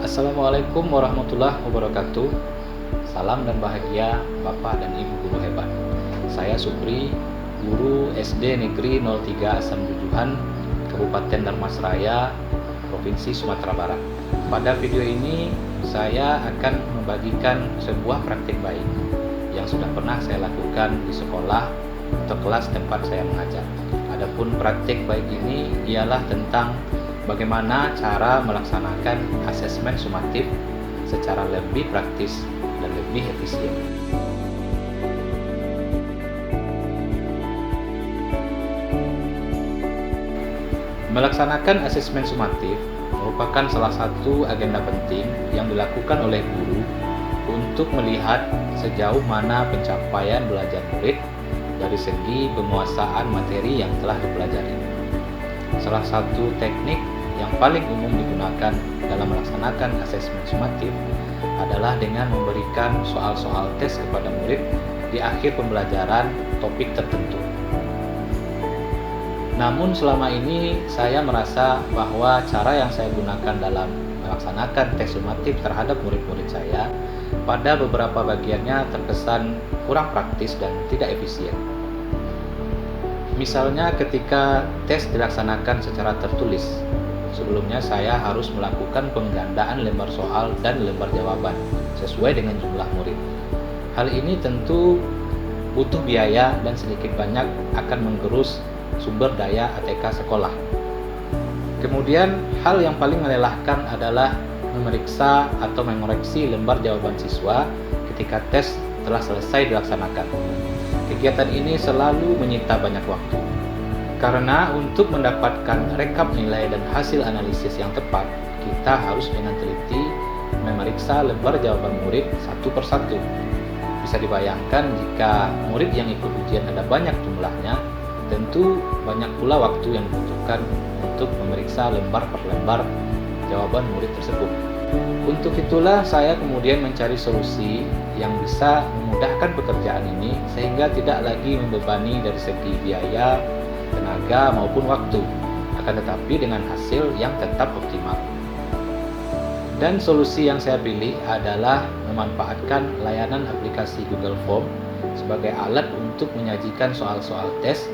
Assalamualaikum warahmatullahi wabarakatuh. Salam dan bahagia Bapak dan Ibu guru hebat. Saya Supri, guru SD Negeri 03 Asam Jujuhan, Kabupaten Dharmasraya, Provinsi Sumatera Barat. Pada video ini saya akan membagikan sebuah praktik baik yang sudah pernah saya lakukan di sekolah atau kelas tempat saya mengajar. Adapun praktik baik ini ialah tentang bagaimana cara melaksanakan asesmen sumatif secara lebih praktis dan lebih efisien. Melaksanakan asesmen sumatif merupakan salah satu agenda penting yang dilakukan oleh guru untuk melihat sejauh mana pencapaian belajar murid dari segi penguasaan materi yang telah dipelajari. Salah satu teknik yang paling umum digunakan dalam melaksanakan asesmen sumatif adalah dengan memberikan soal-soal tes kepada murid di akhir pembelajaran topik tertentu. Namun selama ini saya merasa bahwa cara yang saya gunakan dalam melaksanakan tes sumatif terhadap murid-murid saya pada beberapa bagiannya terkesan kurang praktis dan tidak efisien. Misalnya ketika tes dilaksanakan secara tertulis, sebelumnya saya harus melakukan penggandaan lembar soal dan lembar jawaban sesuai dengan jumlah murid. Hal ini tentu butuh biaya dan sedikit banyak akan menggerus sumber daya ATK sekolah. Kemudian hal yang paling melelahkan adalah memeriksa atau mengoreksi lembar jawaban siswa ketika tes telah selesai dilaksanakan. Kegiatan ini selalu menyita banyak waktu. Karena untuk mendapatkan rekap nilai dan hasil analisis yang tepat, kita harus dengan teliti memeriksa lembar jawaban murid satu persatu. Bisa dibayangkan jika murid yang ikut ujian ada banyak jumlahnya, tentu banyak pula waktu yang dibutuhkan untuk memeriksa lembar per lembar jawaban murid tersebut. Untuk itulah saya kemudian mencari solusi yang bisa memudahkan pekerjaan ini sehingga tidak lagi membebani dari segi biaya, tenaga maupun waktu, akan tetapi dengan hasil yang tetap optimal. Dan solusi yang saya pilih adalah memanfaatkan layanan aplikasi Google Form sebagai alat untuk menyajikan soal-soal tes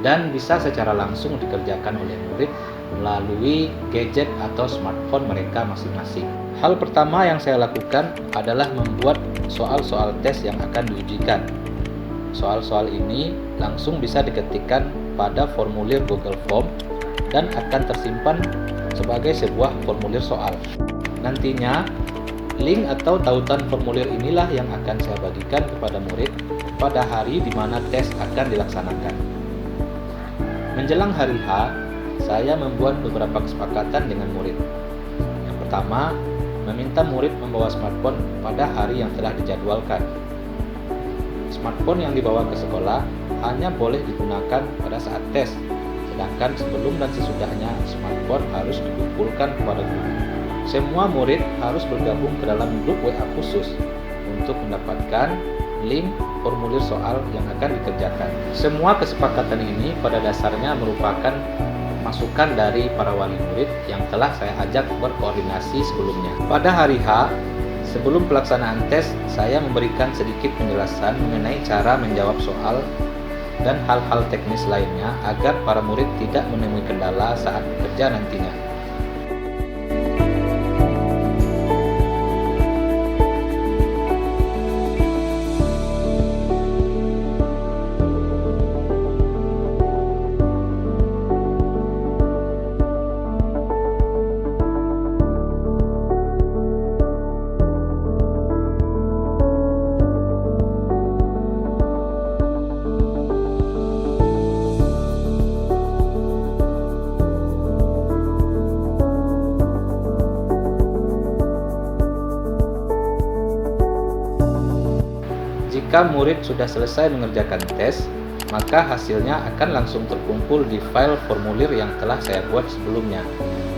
dan bisa secara langsung dikerjakan oleh murid melalui gadget atau smartphone mereka masing-masing. Hal pertama yang saya lakukan adalah membuat soal-soal tes yang akan diujikan. Soal-soal ini langsung bisa diketikkan pada formulir Google Form dan akan tersimpan sebagai sebuah formulir soal. Nantinya, link atau tautan formulir inilah yang akan saya bagikan kepada murid pada hari di mana tes akan dilaksanakan. Menjelang hari H, saya membuat beberapa kesepakatan dengan murid. Yang pertama, meminta murid membawa smartphone pada hari yang telah dijadwalkan. Smartphone yang dibawa ke sekolah hanya boleh digunakan pada saat tes, sedangkan sebelum dan sesudahnya smartphone harus dikumpulkan kepada guru. Semua murid harus bergabung ke dalam grup WA khusus untuk mendapatkan link formulir soal yang akan dikerjakan. Semua kesepakatan ini pada dasarnya merupakan masukan dari para wali murid yang telah saya ajak berkoordinasi sebelumnya. Pada hari H, sebelum pelaksanaan tes, saya memberikan sedikit penjelasan mengenai cara menjawab soal dan hal-hal teknis lainnya agar para murid tidak menemui kendala saat bekerja nantinya. Jika murid sudah selesai mengerjakan tes, maka hasilnya akan langsung terkumpul di file formulir yang telah saya buat sebelumnya.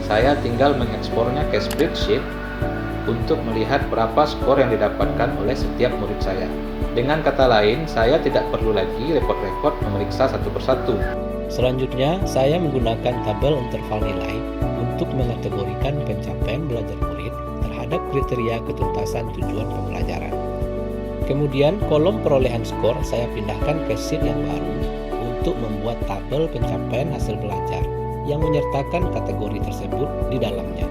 Saya tinggal mengekspornya ke spreadsheet untuk melihat berapa skor yang didapatkan oleh setiap murid saya. Dengan kata lain, saya tidak perlu lagi repot-repot memeriksa satu persatu. Selanjutnya, saya menggunakan tabel interval nilai untuk mengategorikan pencapaian belajar murid terhadap terhadap kriteria ketuntasan tujuan pembelajaran. Kemudian kolom perolehan skor saya pindahkan ke sheet yang baru untuk membuat tabel pencapaian hasil belajar yang menyertakan kategori tersebut di dalamnya.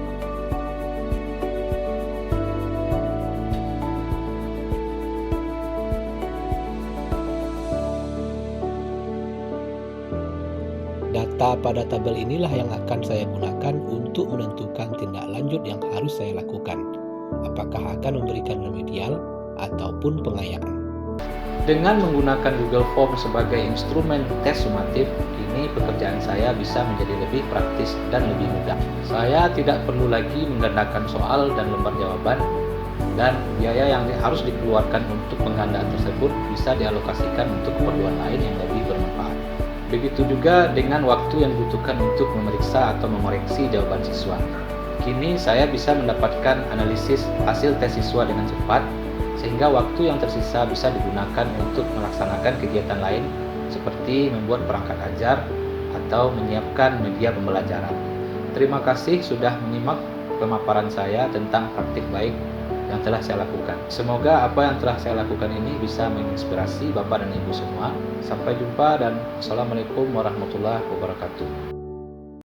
Data pada tabel inilah yang akan saya gunakan untuk menentukan tindak lanjut yang harus saya lakukan, apakah akan memberikan remedial ataupun pengayaan. Dengan menggunakan Google Form sebagai instrumen tes sumatif, kini pekerjaan saya bisa menjadi lebih praktis dan lebih mudah. Saya tidak perlu lagi menggandakan soal dan lembar jawaban, dan biaya yang harus dikeluarkan untuk penggandaan tersebut bisa dialokasikan untuk keperluan lain yang lebih bermanfaat. Begitu juga dengan waktu yang dibutuhkan untuk memeriksa atau mengoreksi jawaban siswa. Kini saya bisa mendapatkan analisis hasil tes siswa dengan cepat, sehingga waktu yang tersisa bisa digunakan untuk melaksanakan kegiatan lain seperti membuat perangkat ajar atau menyiapkan media pembelajaran. Terima kasih sudah menyimak pemaparan saya tentang praktik baik yang telah saya lakukan. Semoga apa yang telah saya lakukan ini bisa menginspirasi Bapak dan Ibu semua. Sampai jumpa dan Assalamualaikum warahmatullahi wabarakatuh.